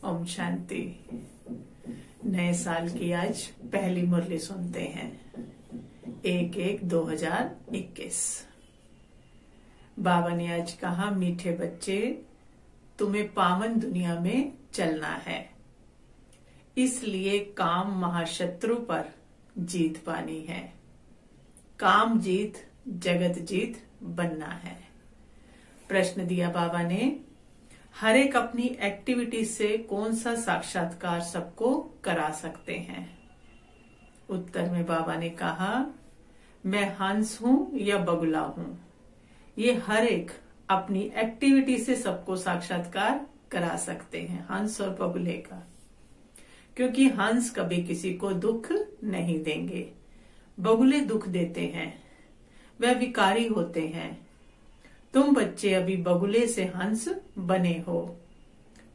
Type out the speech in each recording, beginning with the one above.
ओम शांति। नए साल की आज पहली मुरली सुनते हैं 1/1/2021। बाबा ने आज कहा, मीठे बच्चे, तुम्हें पावन दुनिया में चलना है, इसलिए काम महाशत्रु पर जीत पानी है। काम जीत जगत जीत बनना है। प्रश्न दिया बाबा ने, हर एक अपनी एक्टिविटी से कौन सा साक्षात्कार सबको करा सकते हैं? उत्तर में बाबा ने कहा, मैं हंस हूं या बगुला हूं, ये हर एक अपनी एक्टिविटी से सबको साक्षात्कार करा सकते हैं, हंस और बगुले का। क्योंकि हंस कभी किसी को दुख नहीं देंगे, बगुले दुख देते हैं, वह विकारी होते हैं। तुम बच्चे अभी बगुले से हंस बने हो।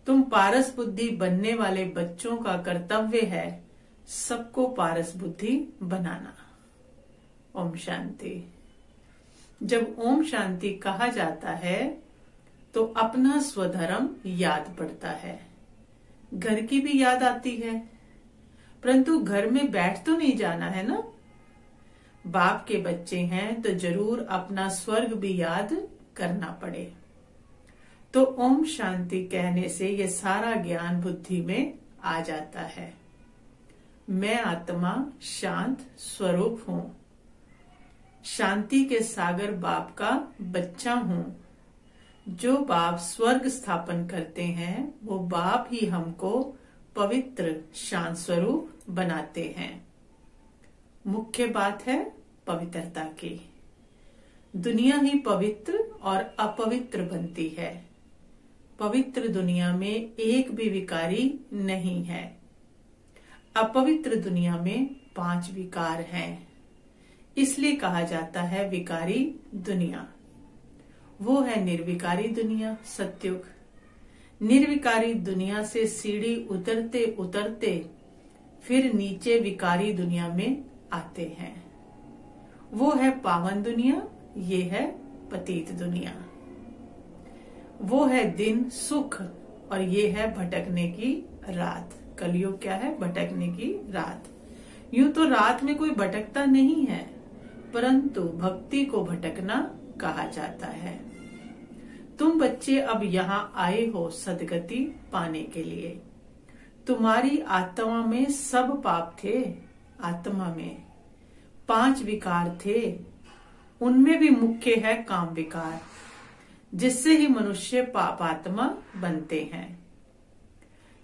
तुम पारस बुद्धि बनने वाले बच्चों का कर्तव्य है सबको पारस बुद्धि बनाना। ओम शांति। जब ओम शांति कहा जाता है तो अपना स्वधर्म याद पड़ता है, घर की भी याद आती है, परंतु घर में बैठ तो नहीं जाना है ना। बाप के बच्चे हैं तो जरूर अपना स्वर्ग भी याद करना पड़े। तो ओम शांति कहने से ये सारा ज्ञान बुद्धि में आ जाता है। मैं आत्मा शांत स्वरूप हूं, शांति के सागर बाप का बच्चा हूं। जो बाप स्वर्ग स्थापन करते हैं वो बाप ही हमको पवित्र शांत स्वरूप बनाते हैं। मुख्य बात है पवित्रता की। दुनिया ही पवित्र और अपवित्र बनती है। पवित्र दुनिया में एक भी विकारी नहीं है। अपवित्र दुनिया में 5 विकार हैं, इसलिए कहा जाता है विकारी दुनिया। वो है निर्विकारी दुनिया, सत्युग। निर्विकारी दुनिया से सीढ़ी उतरते उतरते फिर नीचे विकारी दुनिया में आते हैं। वो है पावन दुनिया, ये है पतित दुनिया। वो है दिन सुख और ये है भटकने की रात। कलयुग क्या है? भटकने की रात। यूं तो रात में कोई भटकता नहीं है, परंतु भक्ति को भटकना कहा जाता है। तुम बच्चे अब यहाँ आए हो सदगति पाने के लिए। तुम्हारी आत्मा में सब पाप थे, आत्मा में 5 विकार थे, उनमें भी मुख्य है काम विकार, जिससे ही मनुष्य पापात्मा बनते हैं।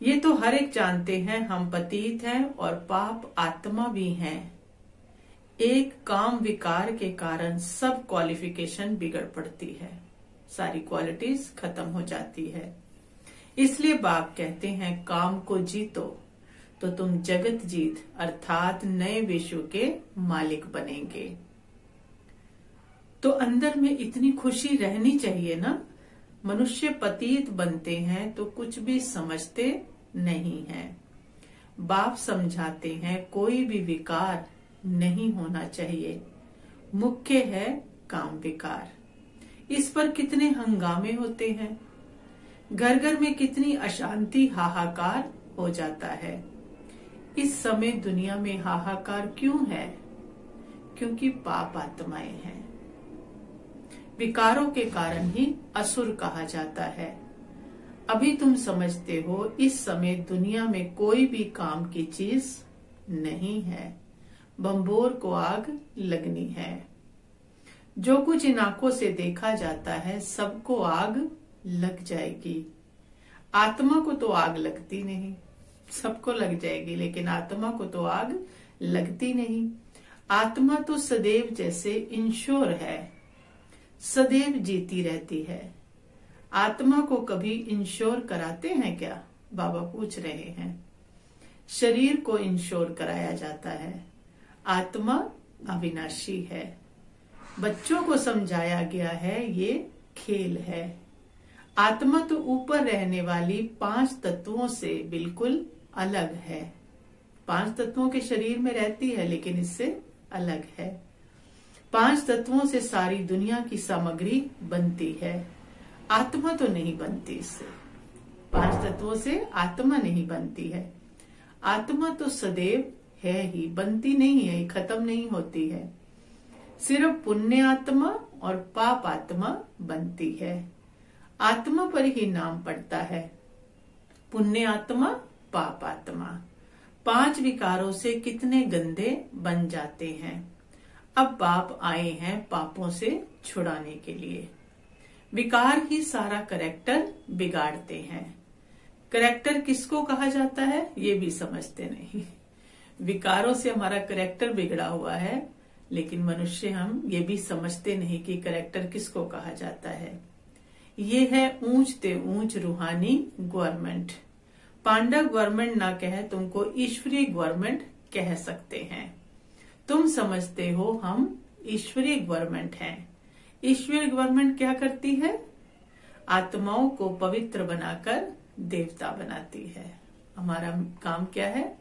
ये तो हर एक जानते हैं, हम पतित हैं और पाप आत्मा भी हैं। एक काम विकार के कारण सब क्वालिफिकेशन बिगड़ पड़ती है, सारी क्वालिटीज खत्म हो जाती है। इसलिए बाप कहते हैं, काम को जीतो तो तुम जगत जीत अर्थात नए विश्व के मालिक बनेंगे। तो अंदर में इतनी खुशी रहनी चाहिए ना। मनुष्य पतित बनते हैं तो कुछ भी समझते नहीं हैं। बाप समझाते हैं कोई भी विकार नहीं होना चाहिए, मुख्य है काम विकार। इस पर कितने हंगामे होते हैं, घर घर में कितनी अशांति हाहाकार हो जाता है। इस समय दुनिया में हाहाकार क्यों है? क्योंकि पाप आत्माएं हैं। विकारों के कारण ही असुर कहा जाता है। अभी तुम समझते हो इस समय दुनिया में कोई भी काम की चीज नहीं है। बम्बोर को आग लगनी है। जो कुछ इन आंखों से देखा जाता है सबको आग लग जाएगी। आत्मा को तो आग लगती नहीं, सबको लग जाएगी, लेकिन आत्मा को तो आग लगती नहीं। आत्मा तो सदैव जैसे इंश्योर है, सदैव जीती रहती है। आत्मा को कभी इंश्योर कराते हैं क्या? बाबा पूछ रहे हैं। शरीर को इंश्योर कराया जाता है, आत्मा अविनाशी है। बच्चों को समझाया गया है ये खेल है। आत्मा तो ऊपर रहने वाली 5 तत्वों से बिल्कुल अलग है। 5 तत्वों के शरीर में रहती है, लेकिन इससे अलग है। 5 तत्वों से सारी दुनिया की सामग्री बनती है, आत्मा तो नहीं बनती इससे। 5 तत्वों से आत्मा नहीं बनती है। आत्मा तो सदैव है ही, बनती नहीं है, खत्म नहीं होती है। सिर्फ पुण्य आत्मा और पाप आत्मा बनती है। आत्मा पर ही नाम पड़ता है, पुण्य आत्मा, पाप आत्मा। 5 विकारों से कितने गंदे बन जाते हैं। अब बाप आए हैं पापों से छुड़ाने के लिए। विकार ही सारा करैक्टर बिगाड़ते हैं। करैक्टर किसको कहा जाता है ये भी समझते नहीं। विकारों से हमारा करैक्टर बिगड़ा हुआ है, लेकिन मनुष्य हम ये भी समझते नहीं कि करैक्टर किसको कहा जाता है। ये है ऊंच ते ऊंच रूहानी गवर्नमेंट। पांडव गवर्नमेंट ना कहे तुमको ईश्वरीय गवर्नमेंट कह सकते हैं। तुम समझते हो हम ईश्वरीय गवर्नमेंट हैं। ईश्वरीय गवर्नमेंट क्या करती है? आत्माओं को पवित्र बनाकर देवता बनाती है। हमारा काम क्या है?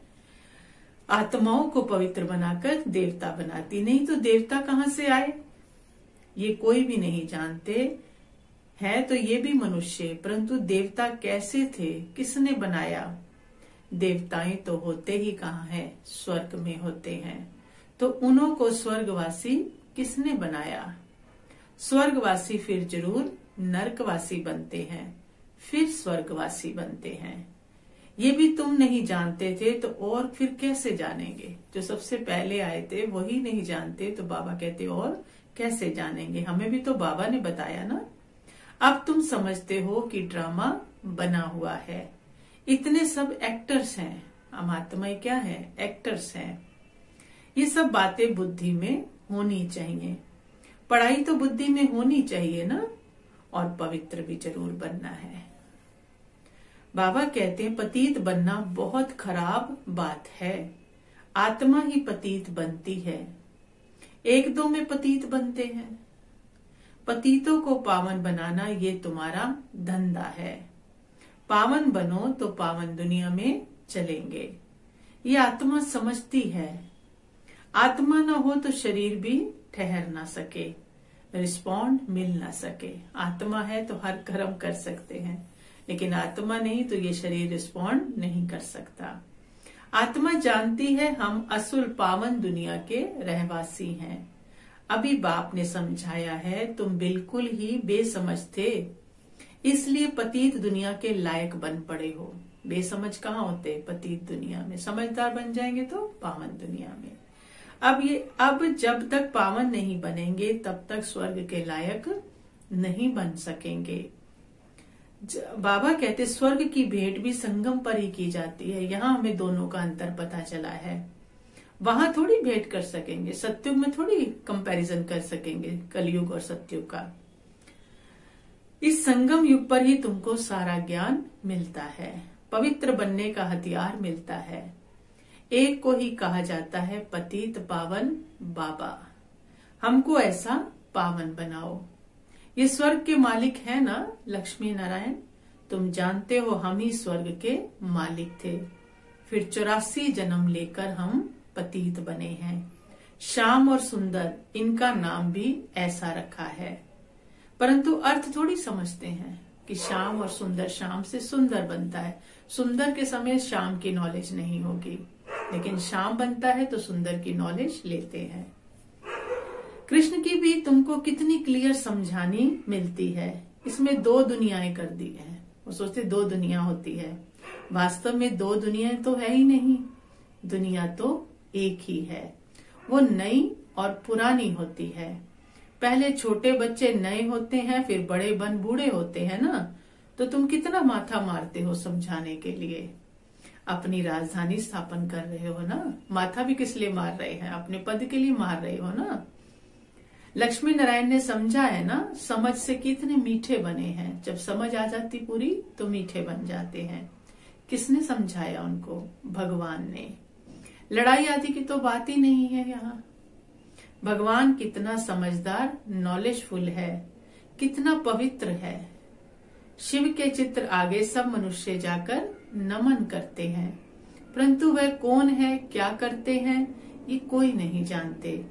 आत्माओं को पवित्र बनाकर देवता बनाती। नहीं तो देवता कहाँ से आए ये कोई भी नहीं जानते। है तो ये भी मनुष्य, परंतु देवता कैसे थे, किसने बनाया? देवताएं तो होते ही कहाँ है? स्वर्ग में होते हैं। तो उन्हों को स्वर्गवासी किसने बनाया? स्वर्गवासी फिर जरूर नरकवासी बनते हैं, फिर स्वर्गवासी बनते हैं। ये भी तुम नहीं जानते थे तो और फिर कैसे जानेंगे? जो सबसे पहले आए थे वही नहीं जानते तो बाबा कहते और कैसे जानेंगे? हमें भी तो बाबा ने बताया ना। अब तुम समझते हो कि ड्रामा बना हुआ है। इतने सब एक्टर्स हैं। हम आत्माएं क्या है? एक्टर्स हैं। ये सब बातें बुद्धि में होनी चाहिए। पढ़ाई तो बुद्धि में होनी चाहिए ना, और पवित्र भी जरूर बनना है। बाबा कहते हैं पतित बनना बहुत खराब बात है। आत्मा ही पतित बनती है। 1-2 में पतित बनते हैं। पतितों को पावन बनाना ये तुम्हारा धंधा है। पावन बनो तो पावन दुनिया में चलेंगे। ये आत्मा समझती है। आत्मा ना हो तो शरीर भी ठहर ना सके, रिस्पॉन्ड मिल ना सके। आत्मा है तो हर कर्म कर सकते हैं, लेकिन आत्मा नहीं तो ये शरीर रिस्पॉन्ड नहीं कर सकता। आत्मा जानती है हम असुल पावन दुनिया के रहवासी हैं। अभी बाप ने समझाया है तुम बिल्कुल ही बेसमझ थे, इसलिए पतित दुनिया के लायक बन पड़े हो। बेसमझ कहाँ होते? पतित दुनिया में। समझदार बन जाएंगे तो पावन दुनिया में। अब जब तक पावन नहीं बनेंगे तब तक स्वर्ग के लायक नहीं बन सकेंगे। बाबा कहते स्वर्ग की भेंट भी संगम पर ही की जाती है। यहाँ हमें दोनों का अंतर पता चला है। वहां थोड़ी भेंट कर सकेंगे, सत्युग में थोड़ी कंपैरिजन कर सकेंगे कलयुग और सत्युग का। इस संगम युग पर ही तुमको सारा ज्ञान मिलता है, पवित्र बनने का हथियार मिलता है। एक को ही कहा जाता है पतित पावन बाबा। हमको ऐसा पावन बनाओ। ये स्वर्ग के मालिक है ना लक्ष्मी नारायण। तुम जानते हो हम ही स्वर्ग के मालिक थे। फिर 84 जन्म लेकर हम पतित बने हैं। श्याम और सुंदर इनका नाम भी ऐसा रखा है, परंतु अर्थ थोड़ी समझते हैं कि श्याम और सुंदर, श्याम से सुंदर बनता है। सुंदर के समय श्याम की नॉलेज नहीं होगी, लेकिन श्याम बनता है तो सुंदर की नॉलेज लेते हैं। कृष्ण की भी तुमको कितनी क्लियर समझानी मिलती है। इसमें 2 दुनियाएं कर दी हैं। वो सोचते 2 दुनिया होती है, वास्तव में 2 दुनियाएं तो है ही नहीं। दुनिया तो एक ही है। वो नई और पुरानी होती है। पहले छोटे बच्चे नए होते हैं, फिर बड़े बन बूढ़े होते हैं ना। तो तुम कितना माथा मारते हो समझाने के लिए। अपनी राजधानी स्थापन कर रहे हो ना। माथा भी किस लिए मार रहे हैं? अपने पद के लिए मार रहे हो ना। लक्ष्मी नारायण ने समझा है ना, समझ से कितने मीठे बने हैं। जब समझ आ जाती पूरी तो मीठे बन जाते हैं। किसने समझाया उनको? भगवान ने। लड़ाई आदि की तो बात ही नहीं है यहाँ। भगवान कितना समझदार, नॉलेजफुल है, कितना पवित्र है। शिव के चित्र आगे सब मनुष्य जाकर नमन करते हैं, परंतु वह कौन है, क्या करते हैं, ये कोई नहीं जानते।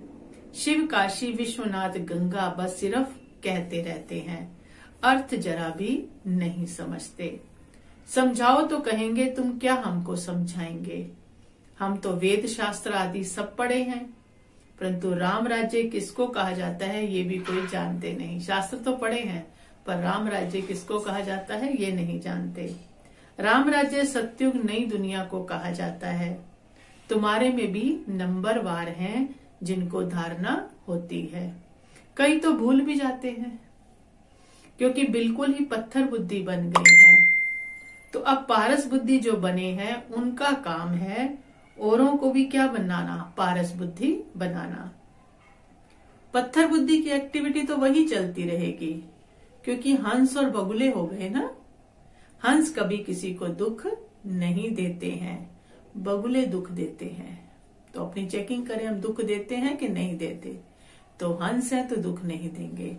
शिव, काशी, विश्वनाथ, गंगा बस सिर्फ कहते रहते हैं, अर्थ जरा भी नहीं समझते। समझाओ तो कहेंगे तुम क्या हमको समझाएंगे, हम तो वेद शास्त्र आदि सब पढ़े हैं, परंतु राम राज्य किसको कहा जाता है ये भी कोई जानते नहीं। शास्त्र तो पढ़े हैं पर राम राज्य किसको कहा जाता है ये नहीं जानते। राम राज्य सतयुग नई दुनिया को कहा जाता है। तुम्हारे में भी नंबरवार हैं जिनको धारणा होती है, कई तो भूल भी जाते हैं क्योंकि बिल्कुल ही पत्थर बुद्धि बन गई है। तो अब पारस बुद्धि जो बने हैं उनका काम है औरों को भी क्या बनाना, पारस बुद्धि बनाना। पत्थर बुद्धि की एक्टिविटी तो वही चलती रहेगी क्योंकि हंस और बगुले हो गए ना। हंस कभी किसी को दुख नहीं देते हैं, बगुले दुख देते हैं। तो अपनी चेकिंग करें, हम दुख देते हैं कि नहीं देते। तो हंस है तो दुख नहीं देंगे।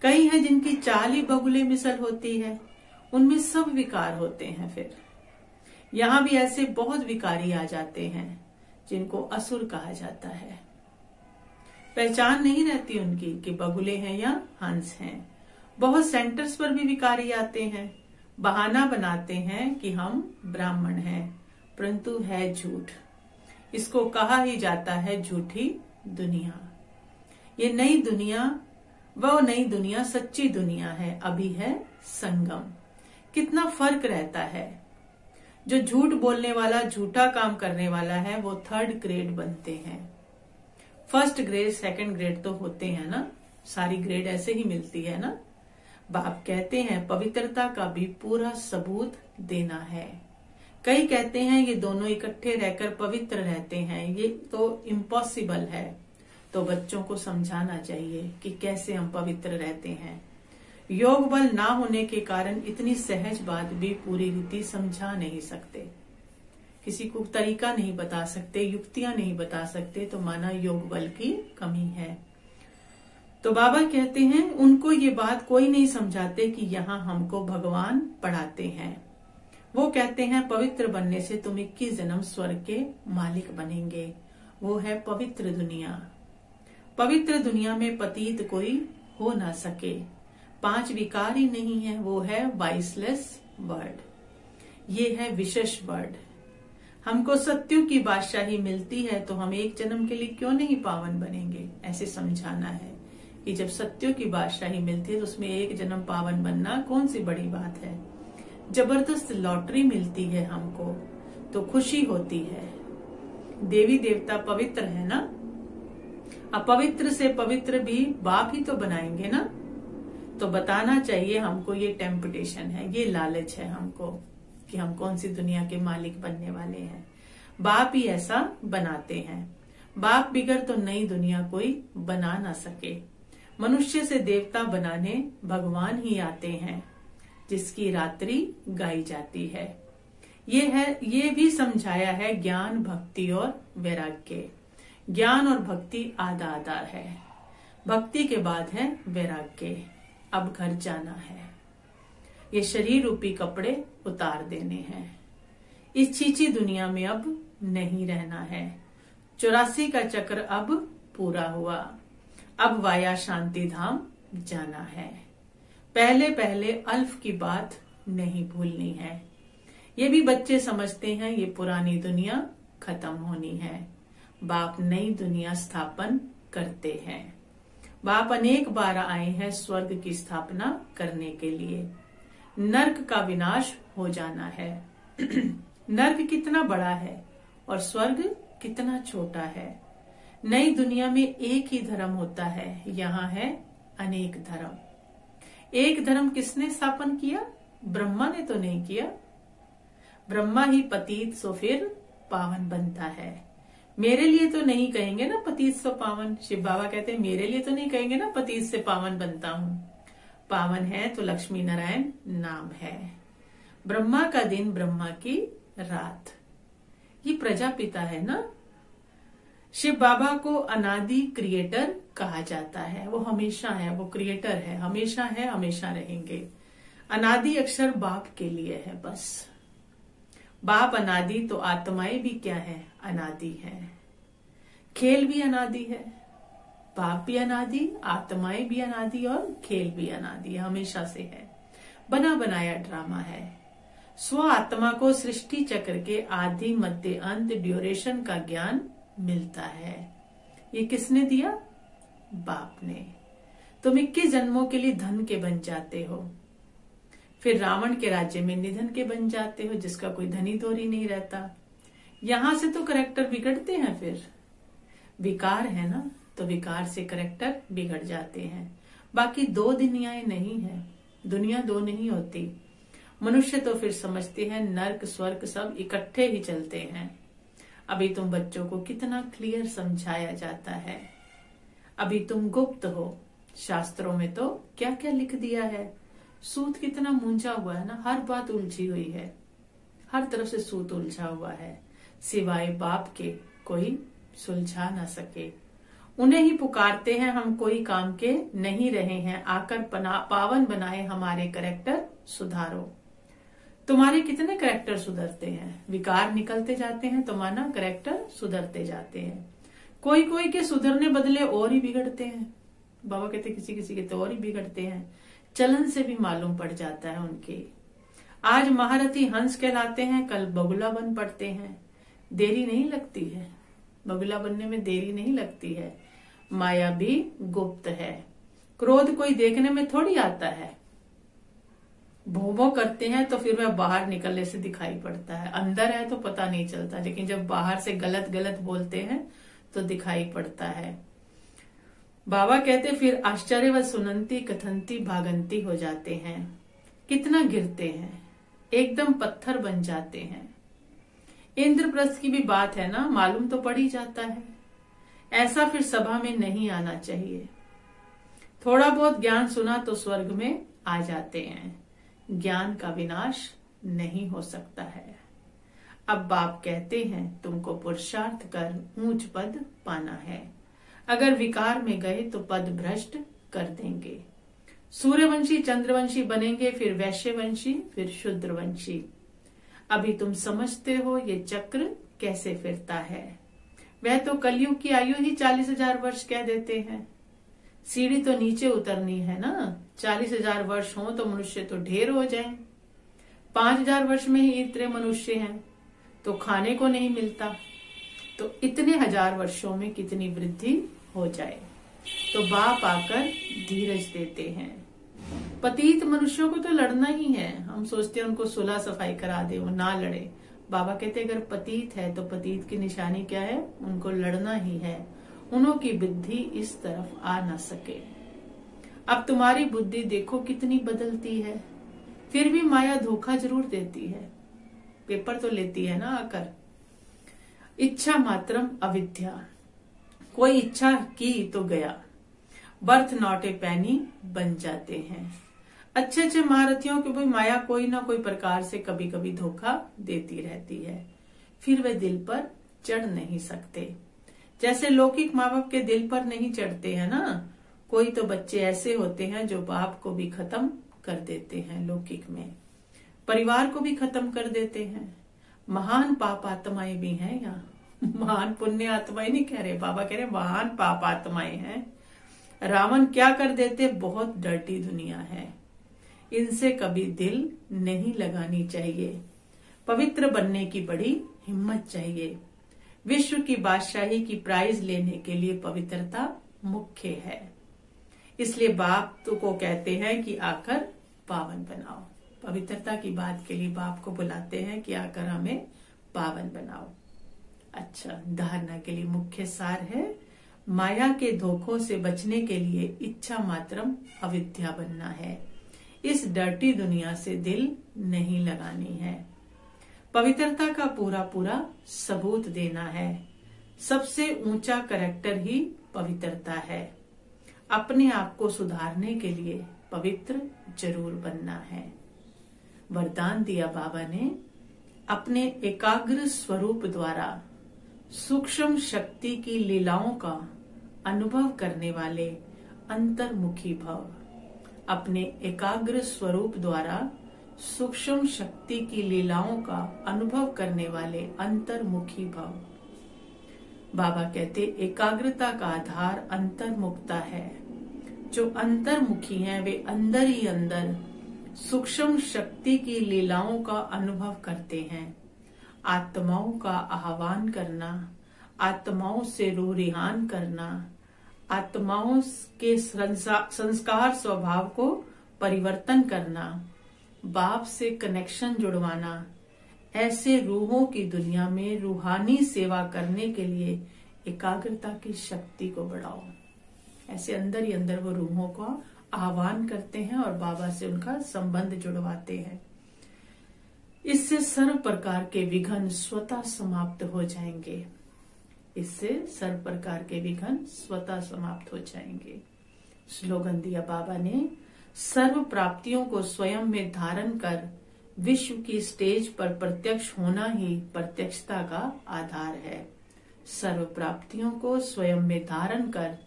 कई हैं जिनकी चाल ही बगुले मिसल होती है, उनमें सब विकार होते हैं। फिर यहाँ भी ऐसे बहुत विकारी आ जाते हैं जिनको असुर कहा जाता है। पहचान नहीं रहती उनकी कि बगुले हैं या हंस हैं। बहुत सेंटर्स पर भी विकारी आते हैं, बहाना बनाते हैं कि हम ब्राह्मण हैं, परंतु है झूठ। इसको कहा ही जाता है झूठी दुनिया। ये नई दुनिया, वो नई दुनिया सच्ची दुनिया है, अभी है संगम। कितना फर्क रहता है। जो झूठ बोलने वाला, झूठा काम करने वाला है, वो 3rd ग्रेड बनते हैं। 1st ग्रेड 2nd ग्रेड तो होते हैं ना, सारी ग्रेड ऐसे ही मिलती है ना। बाप कहते हैं पवित्रता का भी पूरा सबूत देना है। कई कहते हैं ये दोनों इकट्ठे रहकर पवित्र रहते हैं, ये तो इम्पॉसिबल है। तो बच्चों को समझाना चाहिए कि कैसे हम पवित्र रहते हैं। योग बल ना होने के कारण इतनी सहज बात भी पूरी रीति समझा नहीं सकते, किसी को तरीका नहीं बता सकते, युक्तियां नहीं बता सकते, तो माना योग बल की कमी है। तो बाबा कहते हैं उनको ये बात कोई नहीं समझाते कि यहाँ हमको भगवान पढ़ाते हैं। वो कहते हैं पवित्र बनने से तुम 21 जन्म स्वर्ग के मालिक बनेंगे। वो है पवित्र दुनिया। पवित्र दुनिया में पतित कोई हो ना सके। 5 विकार ही नहीं है, वो है वाइसलेस वर्ड। ये है विशेष वर्ड। हमको सत्यु की बादशाही मिलती है तो हम 1 जन्म के लिए क्यों नहीं पावन बनेंगे, ऐसे समझाना है कि जब सत्यु की बादशाही मिलती है तो उसमें 1 जन्म पावन बनना कौन सी बड़ी बात है। जबरदस्त लॉटरी मिलती है हमको तो खुशी होती है। देवी देवता पवित्र है ना, अपवित्र से पवित्र भी बाप ही तो बनाएंगे ना। तो बताना चाहिए हमको ये टेम्पटेशन है, ये लालच है हमको कि हम कौन सी दुनिया के मालिक बनने वाले हैं। बाप ही ऐसा बनाते हैं। बाप बिगर तो नई दुनिया कोई बना ना सके। मनुष्य से देवता बनाने भगवान ही आते हैं, जिसकी रात्रि गाई जाती है। ये भी समझाया है ज्ञान, भक्ति और वैराग्य। ज्ञान और भक्ति आधा आधा है, भक्ति के बाद है वैराग्य। अब घर जाना है, ये शरीर रूपी कपड़े उतार देने हैं। इस छीछी दुनिया में अब नहीं रहना है। 84 का चक्र अब पूरा हुआ। अब वाया शांति धाम जाना है। पहले पहले अल्फ की बात नहीं भूलनी है। ये भी बच्चे समझते हैं ये पुरानी दुनिया खत्म होनी है। बाप नई दुनिया स्थापन करते हैं। बाप अनेक बार आए हैं स्वर्ग की स्थापना करने के लिए। नर्क का विनाश हो जाना है। नर्क कितना बड़ा है और स्वर्ग कितना छोटा है। नई दुनिया में एक ही धर्म होता है, यहाँ है अनेक धर्म। एक धर्म किसने स्थापन किया? ब्रह्मा ने तो नहीं किया। ब्रह्मा ही पतित सो फिर पावन बनता है। मेरे लिए तो नहीं कहेंगे ना पतित सो पावन। शिव बाबा कहते हैं मेरे लिए तो नहीं कहेंगे ना पतित से पावन बनता हूँ। पावन है तो लक्ष्मी नारायण नाम है। ब्रह्मा का दिन, ब्रह्मा की रात, ये प्रजापिता है ना। शिव बाबा को अनादि क्रिएटर कहा जाता है। वो हमेशा है, वो क्रिएटर है, हमेशा रहेंगे। अनादि अक्षर बाप के लिए है बस। बाप अनादि तो आत्माएं भी क्या है? अनादि है। खेल भी अनादि है। बाप भी अनादि, आत्माएं भी अनादि और खेल भी अनादि, हमेशा से है। बना बनाया ड्रामा है। स्व आत्मा को सृष्टि चक्र के आदि मध्य अंत ड्यूरेशन का ज्ञान मिलता है। ये किसने दिया? बाप ने। तुम 21 जन्मों के लिए धन के बन जाते हो, फिर रावण के राज्य में निधन के बन जाते हो, जिसका कोई धनी धोरी नहीं रहता। यहां से तो करैक्टर बिगड़ते हैं, फिर विकार है ना, तो विकार से करैक्टर बिगड़ जाते हैं। बाकी 2 दुनियाएं नहीं है, दुनिया 2 नहीं होती। मनुष्य तो फिर समझते हैं नर्क स्वर्ग सब इकट्ठे ही चलते हैं। अभी तुम बच्चों को कितना क्लियर समझाया जाता है। अभी तुम गुप्त हो। शास्त्रों में तो क्या क्या लिख दिया है। सूत कितना मूंझा हुआ है ना, हर बात उलझी हुई है, हर तरफ से सूत उलझा हुआ है, सिवाय बाप के कोई सुलझा ना सके। उन्हें ही पुकारते हैं, हम कोई काम के नहीं रहे हैं, आकर पावन बनाए हमारे करैक्टर सुधारो। तुम्हारे कितने करैक्टर सुधरते हैं? विकार निकलते जाते हैं तो माना करैक्टर सुधरते जाते हैं। कोई कोई के सुधरने बदले और ही बिगड़ते हैं। बाबा कहते किसी किसी के तो और ही बिगड़ते हैं, चलन से भी मालूम पड़ जाता है उनके। आज महारथी हंस कहलाते हैं, कल बगुला बन पड़ते हैं। देरी नहीं लगती है, बगुला बनने में देरी नहीं लगती है। माया भी गुप्त है। क्रोध कोई देखने में थोड़ी आता है। भों करते हैं तो फिर वह बाहर निकलने से दिखाई पड़ता है, अंदर है तो पता नहीं चलता, लेकिन जब बाहर से गलत गलत बोलते हैं तो दिखाई पड़ता है। बाबा कहते फिर आश्चर्यवत सुनंती कथंती भागंती हो जाते हैं। कितना गिरते हैं, एकदम पत्थर बन जाते हैं। इंद्रप्रस्थ की भी बात है ना, मालूम तो पड़ ही जाता है। ऐसा फिर सभा में नहीं आना चाहिए। थोड़ा बहुत ज्ञान सुना तो स्वर्ग में आ जाते हैं। ज्ञान का विनाश नहीं हो सकता है। अब बाप कहते हैं तुमको पुरुषार्थ कर ऊंच पद पाना है। अगर विकार में गए तो पद भ्रष्ट कर देंगे। सूर्यवंशी चंद्रवंशी बनेंगे, फिर वैश्यवंशी, फिर शूद्रवंशी। अभी तुम समझते हो ये चक्र कैसे फिरता है। वह तो कलयुग की आयु ही 40,000 वर्ष कह देते हैं। सीढ़ी तो नीचे उतरनी है ना। 40,000 वर्ष हो तो मनुष्य तो ढेर हो जाएं। 5,000 वर्ष में ही इतने मनुष्य हैं तो खाने को नहीं मिलता, तो इतने 1000 वर्षों में कितनी वृद्धि हो जाए। तो बाप आकर धीरज देते हैं। पतित मनुष्यों को तो लड़ना ही है। हम सोचते हैं उनको सुलह सफाई करा दे, वो ना लड़े। बाबा कहते अगर पतित है तो पतित की निशानी क्या है? उनको लड़ना ही है। उन्हों की बुद्धि इस तरफ आ ना सके। अब तुम्हारी बुद्धि देखो कितनी बदलती है, फिर भी माया धोखा जरूर देती है। पेपर तो लेती है ना आकर। इच्छा मात्रम अविद्या। कोई इच्छा की तो गया, बर्थ नॉट ए पैनी बन जाते हैं। अच्छे अच्छे महारथियों को भी माया कोई ना कोई प्रकार से कभी कभी धोखा देती रहती है, फिर वे दिल पर चढ़ नहीं सकते। जैसे लौकिक माँ बाप के दिल पर नहीं चढ़ते हैं ना। कोई तो बच्चे ऐसे होते हैं जो बाप को भी खत्म कर देते हैं, लौकिक में परिवार को भी खत्म कर देते हैं। महान पाप आत्माएं भी हैं यहाँ, महान पुण्य आत्माएं नहीं कह रहे, बाबा कह रहे महान पाप आत्माएं हैं। रावण क्या कर देते, बहुत डर्टी दुनिया है, इनसे कभी दिल नहीं लगानी चाहिए। पवित्र बनने की बड़ी हिम्मत चाहिए। विश्व की बादशाही की प्राइज लेने के लिए पवित्रता मुख्य है। इसलिए बाप तो को कहते हैं कि आकर पावन बनाओ। पवित्रता की बात के लिए बाप को बुलाते हैं कि आकर हमें पावन बनाओ। अच्छा, धारणा के लिए मुख्य सार है, माया के धोखों से बचने के लिए इच्छा मात्रम अविद्या बनना है। इस डर्टी दुनिया से दिल नहीं लगानी है। पवित्रता का पूरा पूरा सबूत देना है। सबसे ऊंचा करैक्टर ही पवित्रता है। अपने आप को सुधारने के लिए पवित्र जरूर बनना है। वरदान दिया बाबा ने, अपने एकाग्र स्वरूप द्वारा सूक्ष्म शक्ति की लीलाओं का अनुभव करने वाले अंतर्मुखी भव। अपने एकाग्र स्वरूप द्वारा सूक्ष्म शक्ति की लीलाओं का अनुभव करने वाले अंतर्मुखी भव। बाबा कहते एकाग्रता का आधार अंतर्मुखता है। जो अंतर्मुखी हैं वे अंदर ही अंदर सूक्ष्म शक्ति की लीलाओं का अनुभव करते हैं। आत्माओं का आह्वान करना, आत्माओं से रूह रिहान करना, आत्माओं के संस्कार स्वभाव को परिवर्तन करना, बाप से कनेक्शन जुड़वाना, ऐसे रूहों की दुनिया में रूहानी सेवा करने के लिए एकाग्रता की शक्ति को बढ़ाओ। ऐसे अंदर ही अंदर वो रूहों का आह्वान करते हैं और बाबा से उनका संबंध जुड़वाते हैं। इससे सर्व प्रकार के विघ्न स्वतः समाप्त हो जाएंगे। इससे सर्व प्रकार के विघ्न स्वतः समाप्त हो जाएंगे। स्लोगन दिया बाबा ने, सर्व प्राप्तियों को स्वयं में धारण कर विश्व की स्टेज पर प्रत्यक्ष होना ही प्रत्यक्षता का आधार है। सर्व प्राप्तियों को स्वयं में धारण कर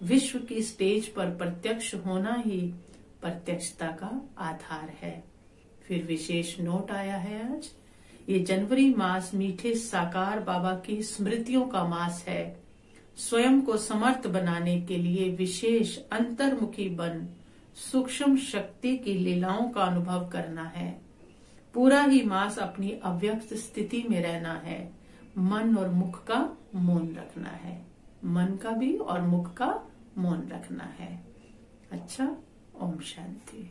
विश्व की स्टेज पर प्रत्यक्ष होना ही प्रत्यक्षता का आधार है। फिर विशेष नोट आया है आज, ये जनवरी मास मीठे साकार बाबा की स्मृतियों का मास है। स्वयं को समर्थ बनाने के लिए विशेष अंतर्मुखी बन सूक्ष्म शक्ति की लीलाओं का अनुभव करना है। पूरा ही मास अपनी अव्यक्त स्थिति में रहना है। मन और मुख का मौन रखना है। मन का भी और मुख का मौन रखना है। अच्छा, ओम शांति।